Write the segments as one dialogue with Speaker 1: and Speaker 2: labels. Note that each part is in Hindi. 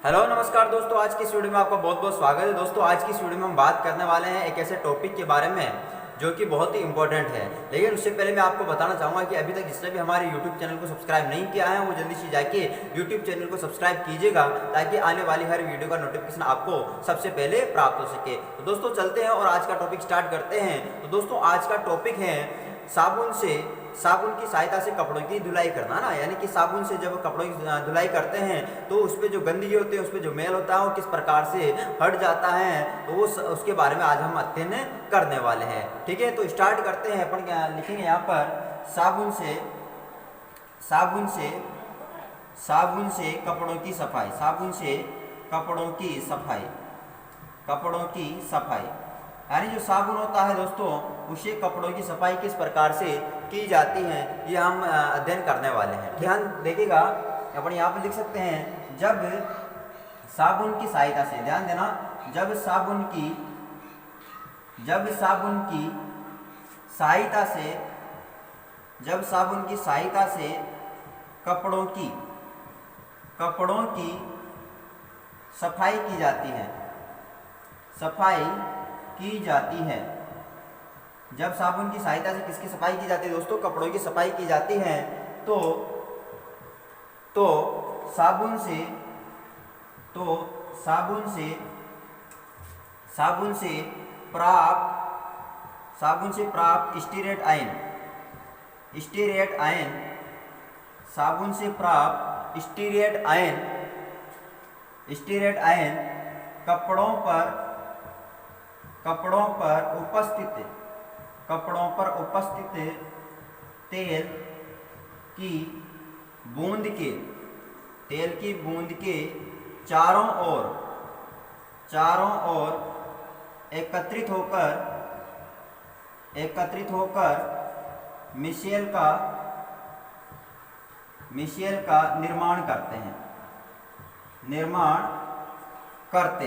Speaker 1: हेलो नमस्कार दोस्तों, आज की इस वीडियो में आपका बहुत बहुत स्वागत है। दोस्तों आज की इस वीडियो में हम बात करने वाले हैं एक ऐसे टॉपिक के बारे में जो कि बहुत ही इंपॉर्टेंट है। लेकिन उससे पहले मैं आपको बताना चाहूँगा कि अभी तक जिसने भी हमारे यूट्यूब चैनल को सब्सक्राइब नहीं किया है वो जल्दी से जाके यूट्यूब चैनल को सब्सक्राइब कीजिएगा ताकि आने वाली हर वीडियो का नोटिफिकेशन आपको सबसे पहले प्राप्त हो सके। तो दोस्तों चलते हैं और आज का टॉपिक स्टार्ट करते हैं। तो दोस्तों आज का टॉपिक है साबुन की सहायता से कपड़ों की धुलाई करना ना, यानी कि साबुन से जब कपड़ों की धुलाई करते हैं तो उस पर जो गंदगी होती है, उस पर जो मैल होता है वो किस प्रकार से हट जाता है, तो वो उसके बारे में आज हम अध्ययन करने वाले हैं। ठीक है, तो स्टार्ट करते हैं। अपन क्या लिखेंगे यहाँ पर, साबुन से कपड़ों की सफाई, साबुन से कपड़ों की सफाई यानी जो साबुन होता है दोस्तों, उसे कपड़ों की सफाई किस प्रकार से की जाती है ये हम अध्ययन करने वाले हैं। ध्यान देखिएगा, अपन यहाँ पर लिख सकते हैं, जब साबुन की सहायता से, ध्यान देना, जब साबुन की सहायता से कपड़ों की सफाई की जाती है, जब साबुन की सहायता से किसकी सफाई की जाती है दोस्तों, कपड़ों की सफाई की जाती है, तो साबुन से प्राप्त स्टीरेट आयन कपड़ों पर उपस्थित तेल की बूंद के चारों ओर एकत्रित होकर मिशेल का निर्माण करते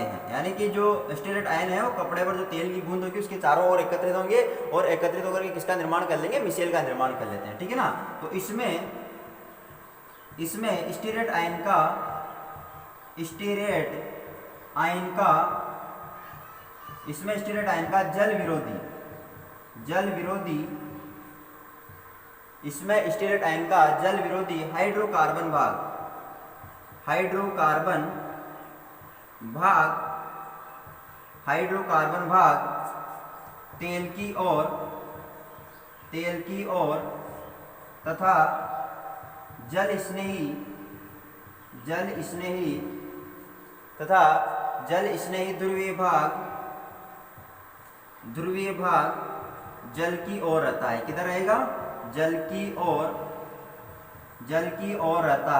Speaker 1: हैं। यानी कि जो स्टीरेट आयन है वो कपड़े पर जो तेल की बूंद होगी उसके चारों ओर एकत्रित होंगे और एकत्रित होकर के किसका निर्माण कर लेंगे, मिशेल का निर्माण कर लेते हैं। ठीक है ना, तो इसमें स्टीरेट आयन का जल विरोधी हाइड्रोकार्बन भाग तेल की ओर तथा जल स्नेही ध्रुवीय भाग जल की ओर रहता है। किधर रहेगा, जल की ओर रहता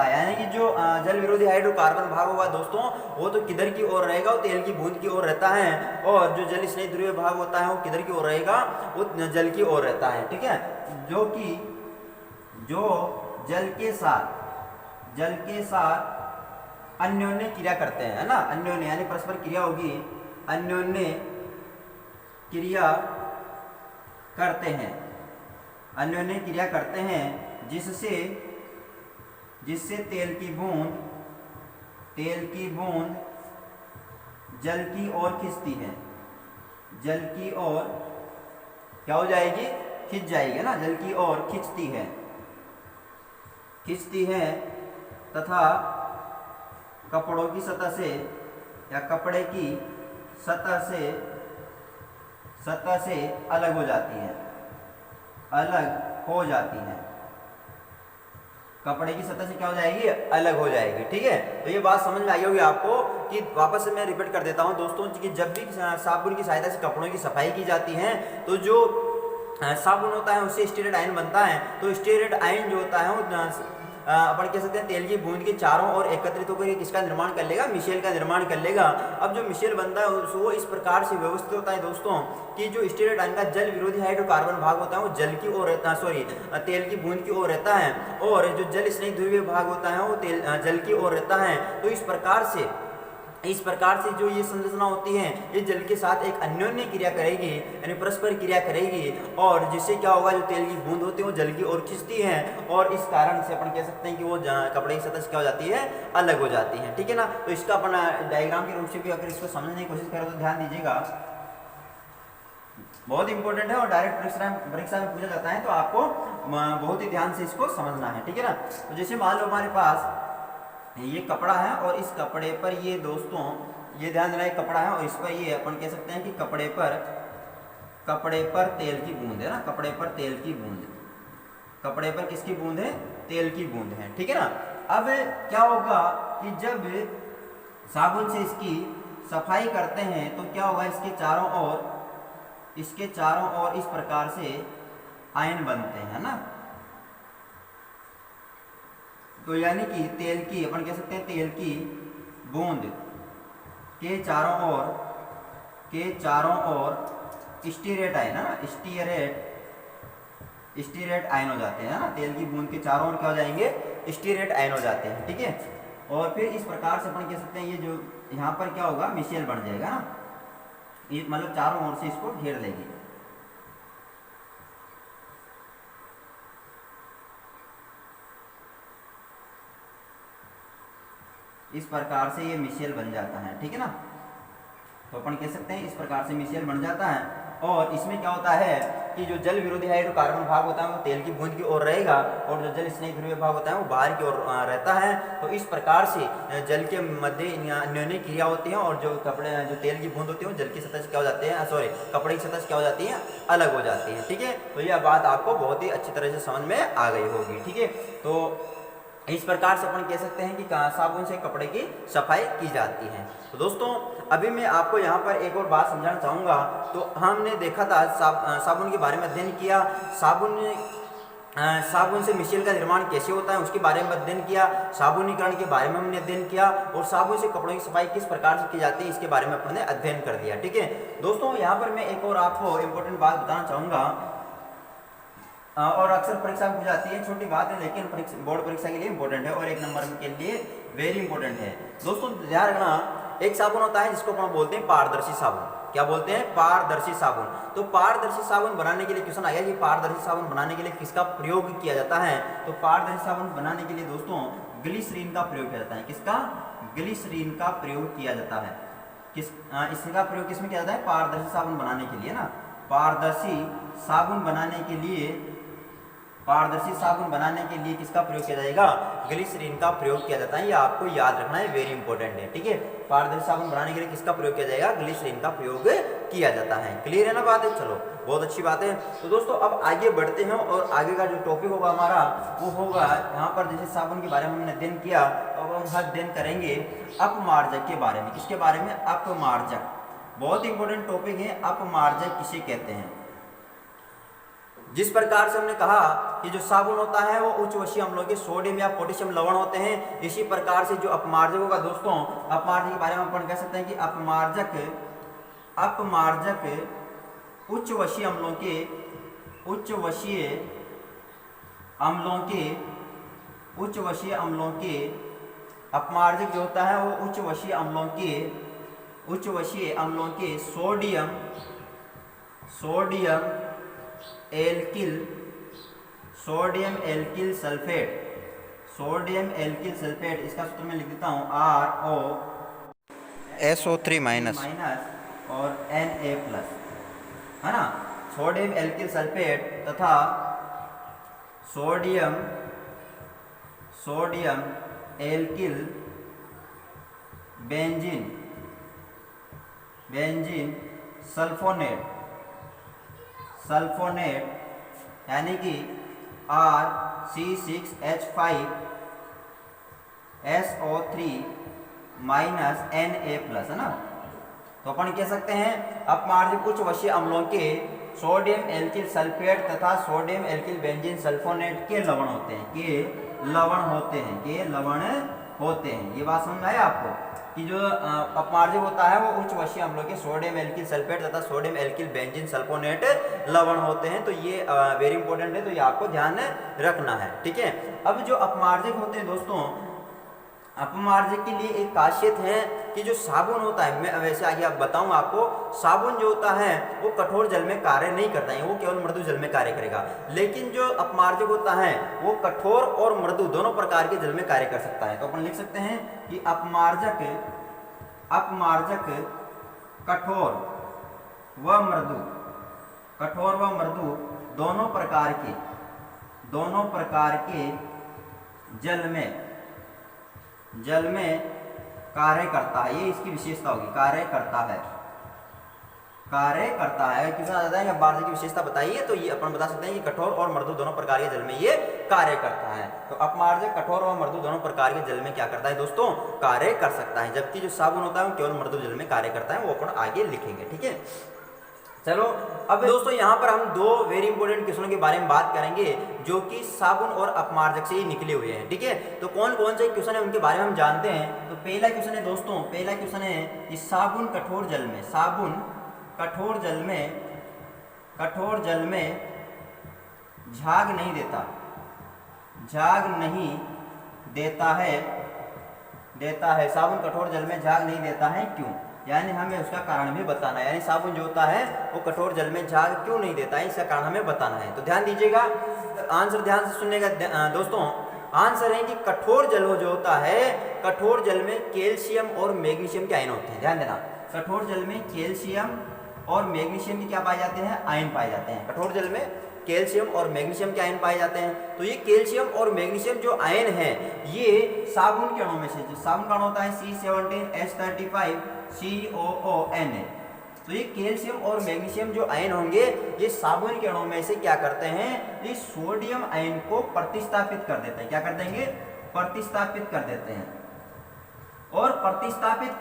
Speaker 1: है। यानी कि जो जल विरोधी हाइड्रोकार्बन भाग होगा दोस्तों, वो तो किधर की ओर रहेगा, वो तेल की बूंद की ओर रहता है, और जो जल स्नेही ध्रुवीय भाग होता है वो किधर की ओर रहेगा, वो जल की ओर रहता है। ठीक है, जो जल के साथ अन्योन्य क्रिया करते हैं, है ना, अन्योन्य यानी परस्पर क्रिया होगी, अन्योन्य क्रिया करते हैं जिससे तेल की बूंद जल की ओर खिंचती है, जल की ओर क्या हो जाएगी, खिंच जाएगी ना, जल की ओर खिंचती है तथा कपड़ों की सतह से या कपड़े की सतह से अलग हो जाती है, कपड़े की सतह से क्या हो जाएगी, अलग हो जाएगी। ठीक है, तो ये बात समझ में आई होगी आपको कि वापस से मैं रिपीट कर देता हूँ दोस्तों कि जब भी साबुन की सहायता से कपड़ों की सफाई की जाती है तो जो साबुन होता है उससे स्टीरेट आयन बनता है। तो स्टीरेट आयन जो होता है वो अपन कह सकते हैं तेल की बूंद के चारों ओर एकत्रित होकर किसका निर्माण कर लेगा, मिशेल का निर्माण कर लेगा। अब जो मिशेल बनता है वो इस प्रकार से व्यवस्थित होता है दोस्तों कि जो स्टीरेट आयन का जल विरोधी हाइड्रोकार्बन भाग होता है वो जल की ओर रहता है, तेल की बूंद की ओर रहता है, और जो जल स्नेही ध्रुवीय भाग होता है वो जल की ओर रहता है। तो इस प्रकार से इस प्रकार से जो ये संरचना होती है ये जल के साथ एक अन्योन्य क्रिया करेगी, यानी परस्पर क्रिया करेगी, और जिससे क्या होगा, जो तेल की बूंद होती है वो जल की ओर खींचती है, और इस कारण से अपन कह सकते हैं कि वो कपड़े की सतह से क्या हो जाती है, अलग हो जाती है। ठीक है ना। तो इसका अपन डायग्राम के रूप से भी अगर इसको समझने की कोशिश करें तो ध्यान दीजिएगा, बहुत इंपॉर्टेंट है और डायरेक्ट परीक्षा में पूछा जाता है, तो आपको बहुत ही ध्यान से इसको समझना है। ठीक है ना। तो जैसे मान लो हमारे पास ये कपड़ा है और इस कपड़े पर ये दोस्तों, ये ध्यान देना, एक कपड़ा है और इस पर ये अपन कह सकते हैं कि कपड़े पर तेल की बूंद है ना, कपड़े पर तेल की बूंद, कपड़े पर किसकी बूंद है, तेल की बूंद है। ठीक है ना। अब क्या होगा कि जब साबुन से इसकी सफाई करते हैं तो क्या होगा, इसके चारों ओर इस प्रकार से आयन बनते हैं ना। तो यानी कि तेल की, अपन कह सकते हैं तेल की बूंद के चारों ओर स्टीरेट आयन है ना, स्टीरेट आयन हो जाते हैं ना। तेल की बूंद के चारों ओर क्या हो जाएंगे, स्टीरेट आयन हो जाते हैं। ठीक है। और फिर इस प्रकार से अपन कह सकते हैं ये जो यहाँ पर क्या होगा, मिशेल बन जाएगा ना, ये मतलब चारों ओर से इसको घेर लेगी। इस प्रकार से ये मिशेल बन जाता है। ठीक है ना। तो अपन कह सकते हैं इस प्रकार से मिशेल बन जाता है, और इसमें क्या होता है कि जो जल विरोधी हाइड्रोकार्बन भाग होता है वो तेल की बूंद की ओर रहेगा, और जो जल स्नेह ध्रुवीय भाग होता है वो बाहर की ओर रहता है। तो इस प्रकार से जल के मध्य अन्योन्य क्रिया होती है, और जो तेल की बूंद होती है वो जल की सतह से क्या हो जाते हैं, कपड़े की सतह से क्या हो जाती है, अलग हो जाती है। ठीक है। तो यह बात आपको बहुत ही अच्छी तरह से समझ में आ गई होगी। ठीक है। तो इस प्रकार से अपन कह सकते हैं कि साबुन से कपड़े की सफाई की जाती है। तो दोस्तों अभी मैं आपको यहाँ पर एक और बात समझाना चाहूँगा। तो हमने देखा था साबुन के बारे में अध्ययन किया, साबुन से मिशेल का निर्माण कैसे होता है उसके बारे में अध्ययन किया, साबुनीकरण के बारे में हमने अध्ययन किया, और साबुन से कपड़ों की सफाई किस प्रकार से की जाती है इसके बारे में अपने अध्ययन कर दिया। ठीक है दोस्तों, यहाँ पर मैं एक और आपको इम्पोर्टेंट बात बताना चाहूँगा, और अक्सर परीक्षा में पूछ जाती है, छोटी बात है लेकिन बोर्ड परीक्षा के लिए इंपॉर्टेंट है और एक नंबर के लिए वेरी इंपॉर्टेंट है। दोस्तों ध्यान रखना, एक साबुन होता है जिसको अपन बोलते हैं पारदर्शी साबुन। क्या बोलते हैं, पारदर्शी साबुन। तो पारदर्शी साबुन बनाने के लिए क्वेश्चन आया कि पारदर्शी साबुन बनाने के लिए किसका प्रयोग किया जाता है। तो पारदर्शी साबुन बनाने के लिए दोस्तों ग्लिसरीन का प्रयोग किया जाता है। किसका, ग्लिसरीन का प्रयोग किया जाता है। इसका प्रयोग किसमें किया जाता है, पारदर्शी साबुन बनाने के लिए ना। पारदर्शी साबुन बनाने के लिए किसका प्रयोग किया जाएगा, ग्लिसरीन का प्रयोग किया जाता है। ये आपको याद रखना है, वेरी इंपॉर्टेंट है। ठीक है, पारदर्शी साबुन बनाने के लिए किसका प्रयोग किया जाएगा, ग्लिसरीन का प्रयोग किया जाता है। क्लियर है ना बात है, चलो बहुत अच्छी बात है। तो दोस्तों अब आगे बढ़ते हैं, और आगे का जो टॉपिक होगा हमारा वो होगा यहाँ पर, जैसे साबुन के बारे में हमने अध्ययन किया, अब हम अध्ययन करेंगे अपमार्जक के बारे में। किसके बारे में, अपमार्जक। बहुत इंपॉर्टेंट टॉपिक है, अपमार्जक किसे कहते हैं। जिस प्रकार से हमने कहा कि जो साबुन होता है वो उच्च वशीय अम्लों के सोडियम या पोटेशियम लवण होते हैं, इसी प्रकार से जो अपमार्जक होगा दोस्तों, अपमार्जक के बारे में अपन कह सकते हैं कि अपमार्जक उच्च वशीय अम्लों के अपमार्जक जो होता है वो उच्च वशीय अम्लों के सोडियम एल्किल सल्फेट, इसका सूत्र मैं लिख देता हूँ ROSO3- और Na+, है ना। सोडियम एल्किल सल्फेट तथा सोडियम एल्किल बेंजीन सल्फोनेट यानी कि RC6H5SO3- Na+, है ना। तो अपन कह सकते हैं अपमार्जक उच्च वशीय अम्लों के सोडियम एल्किल सल्फेट तथा सोडियम एल्किल बेंजीन सल्फोनेट के लवण होते हैं। ये बात समझ में आया आपको कि जो अपमार्जक होता है वो उच्च वशीय अम्लों के सोडियम एल्किल सल्फेट तथा सोडियम एल्किल बेंजीन सल्फोनेट लवण होते हैं। तो ये वेरी इंपॉर्टेंट है, तो ये आपको ध्यान रखना है। ठीक है, अब जो अपमार्जक होते हैं दोस्तों, अपमार्जक के लिए एक खासियत है कि जो साबुन होता है, मैं वैसे आगे आप बताऊंगा आपको, साबुन जो होता है वो कठोर जल में कार्य नहीं करता है, वो केवल मृदु जल में कार्य करेगा। लेकिन जो अपमार्जक होता है वो कठोर और मृदु दोनों प्रकार के जल में कार्य कर सकता है। तो अपन लिख सकते हैं कि अपमार्जक कठोर व मृदु दोनों प्रकार के जल में कार्य करता है। ये इसकी विशेषता होगी, कार्य करता है। किसी ने बताया अपमार्जक की विशेषता बताइए, तो ये अपन बता सकते हैं कि कठोर और मृदु दोनों प्रकार के जल में ये कार्य करता है। तो अपमार्जक कठोर और मृदु दोनों प्रकार के जल में क्या करता है दोस्तों, कार्य कर सकता है। जबकि जो साबुन होता है वो केवल मृदु जल में कार्य करता है, वो अपन आगे लिखेंगे, ठीक है। चलो अब दोस्तों यहाँ पर हम दो वेरी इंपॉर्टेंट क्वेश्चनों के बारे में बात करेंगे जो कि साबुन और अपमार्जक से ही निकले हुए हैं, ठीक है। तो कौन कौन से क्वेश्चन है उनके बारे में हम जानते हैं। तो पहला क्वेश्चन है दोस्तों, कि साबुन कठोर जल में झाग नहीं देता है। साबुन कठोर जल में झाग नहीं देता है, क्यों? यानी हमें उसका कारण भी बताना है। यानी साबुन जो होता है वो कठोर जल में झाग क्यों नहीं देता है, इसका कारण हमें बताना है। तो ध्यान दीजिएगा, आंसर ध्यान से सुनने दोस्तों। आंसर है कि कठोर जल जो होता है, कठोर जल में कैल्शियम और मैग्नीशियम के आयन होते हैं। ध्यान देना, कठोर जल में कैल्शियम और मैग्नीशियम के क्या पाए जाते हैं, आयन पाए जाते हैं। कठोर जल में कैल्शियम और मैग्नीशियम के आयन पाए जाते हैं। तो ये कैल्शियम और मैग्नीशियम जो आयन है ये साबुन के अणु में से, जो साबुन का अणु होता है C17H35COON है। तो ये कैल्शियम और मैग्नीशियम जो आयन होंगे ये साबुन के अणु में से क्या करते हैं, ये सोडियम आयन को प्रतिस्थापित कर देते हैं। क्या कर देंगे, प्रतिस्थापित कर देते हैं। और प्रतिस्थापित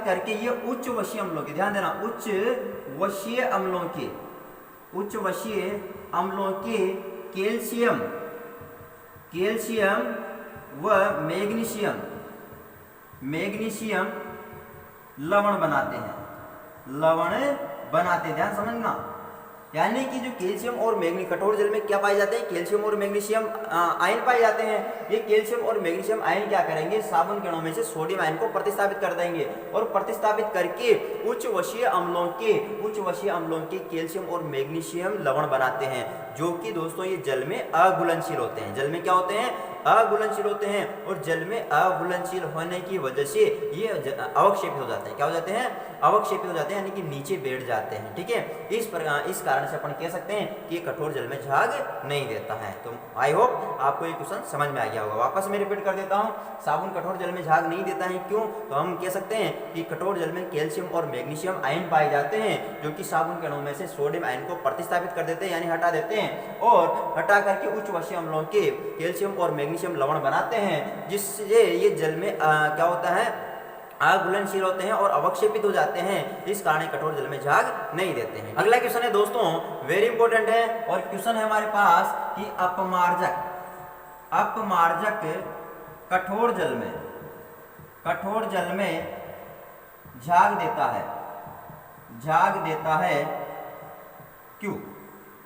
Speaker 1: करके ये उच्च वशीय अम्लों के, ध्यान देना, उच्च वशीय अम्लों के कैल्शियम व मैग्नीशियम लवण बनाते हैं। ध्यान समझना। यानी कि जो कैल्शियम और मैग्नीशियम कठोर जल में क्या पाए जाते हैं, कैल्शियम और मैग्नीशियम आयन पाए जाते हैं। ये कैल्शियम और मैग्नीशियम आयन क्या करेंगे, साबुन के अणु में से सोडियम आयन को प्रतिस्थापित कर देंगे और प्रतिस्थापित करके उच्च वशीय अम्लों के कैल्शियम और मैग्नीशियम लवण बनाते हैं, जो कि दोस्तों ये जल में अघुलनशील होते हैं। जल में क्या होते हैं, अघुलनशील होते हैं। और जल में अघुलनशील होने की वजह से ये अवक्षेपित हो जाते हैं। क्या हो जाते हैं, अवक्षेपित हो जाते हैं, यानी कि नीचे बैठ जाते हैं, ठीक है। इस कारण से अपन कह सकते हैं कि कठोर जल में झाग नहीं देता है। तो आई होप आपको ये क्वेश्चन समझ में आ गया होगा। वापस मैं रिपीट कर देता हूँ, साबुन कठोर जल में झाग नहीं देता है, क्यों? तो हम कह सकते हैं कि कठोर जल में कैल्शियम और मैग्नीशियम आयन पाए जाते हैं, जो कि साबुन के अणु में से सोडियम आयन को प्रतिस्थापित कर देते हैं, यानी हटा देते हैं, और हटा करके उच्च वशीय अम्लों के कैल्शियम और मैग्नीशियम लवण बनाते हैं, जिससे ये जल में क्या होता है, अघुलनशील होते हैं और अवक्षेपित हो जाते हैं। इस कारण कठोर जल में झाग नहीं देते हैं। अगला क्वेश्चन है दोस्तों, वेरी इंपॉर्टेंट है, और क्वेश्चन है हमारे पास कि अपमार्जक कठोर जल में झाग देता है क्यों?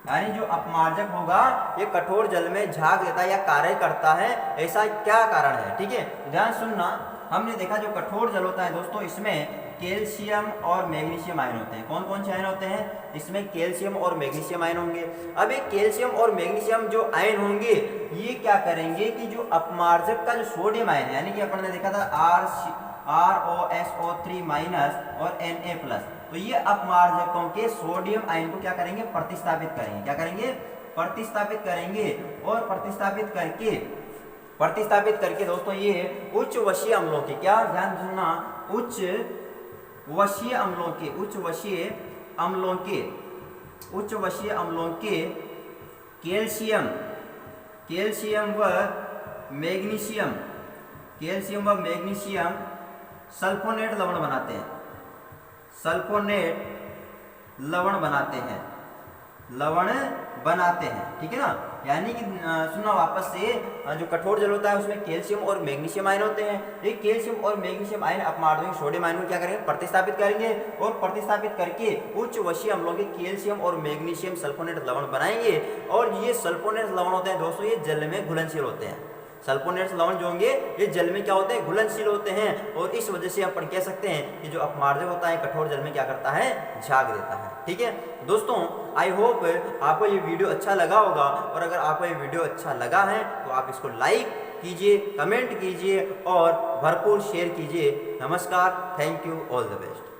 Speaker 1: यानी जो अपमार्जक होगा ये कठोर जल में झाग देता है या कार्य करता है, ऐसा क्या कारण है, ठीक है। ध्यान सुनना, हमने देखा जो कठोर जल होता है दोस्तों, इसमें कैल्शियम और मैग्नीशियम आयन होते हैं। कौन कौन से आयन होते हैं, इसमें कैल्शियम और मैग्नीशियम आयन होंगे। अब ये कैल्शियम और मैग्नीशियम जो आयन होंगे ये क्या करेंगे कि जो अपमार्जक का जो सोडियम आयन है, यानी कि अपन ने देखा था ROSO3- और Na+, तो ये अपमार्जकों के सोडियम आयन को क्या करेंगे, प्रतिस्थापित करेंगे। क्या करेंगे, प्रतिस्थापित करेंगे। और प्रतिस्थापित करके दोस्तों ये उच्च वशीय अम्लों के, क्या ध्यान सुनना, उच्च वशीय अम्लों के कैल्शियम व मैग्नीशियम सल्फोनेट लवण बनाते हैं, ठीक है ना। यानी कि सुनना वापस से, जो कठोर जल होता है उसमें कैल्शियम और मैग्नीशियम आयन होते हैं। ये कैल्शियम और मैग्नीशियम आयन अपमार्जक सोडियम आयन को क्या करेंगे, प्रतिस्थापित करेंगे, और प्रतिस्थापित करके उच्च वशीय अम्लों के कैल्शियम और मैग्नीशियम सल्फोनेट लवण बनाएंगे। और ये सल्फोनेट लवण होते हैं दोस्तों, ये जल में घुलनशील होते हैं। सल्फोनेट्स लवण जो होंगे ये जल में क्या होते हैं, घुलनशील होते हैं, और इस वजह से अपन कह सकते हैं कि जो अपमार्जक होता है कठोर जल में क्या करता है, झाग देता है। ठीक है दोस्तों, आई होप आपको ये वीडियो अच्छा लगा होगा, और अगर आपको ये वीडियो अच्छा लगा है तो आप इसको लाइक कीजिए, कमेंट कीजिए और भरपूर शेयर कीजिए। नमस्कार, thank you, all the best.